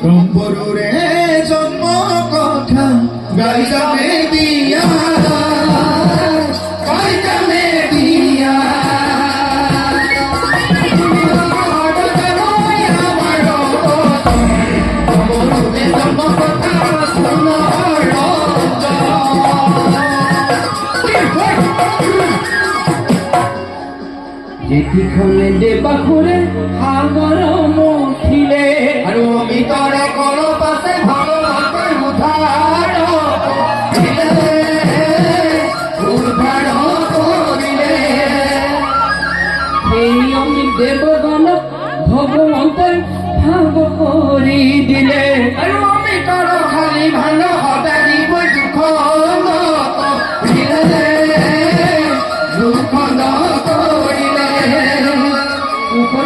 রংপুরে জন্ম কথা গাইজামে দিয়া গাইজামে দিয়া যেটিখানে দেবাখুরে সাগর মথিলে আৰু আমি তৰে কৰ পাছে ভাগৱতৰ উদ্ধাৰ কৰিলে সেই আমি দেৱগণক ভগৱন্তই ভাগ কৰি দিলে আৰু আমি তৰ খালি ভাঙা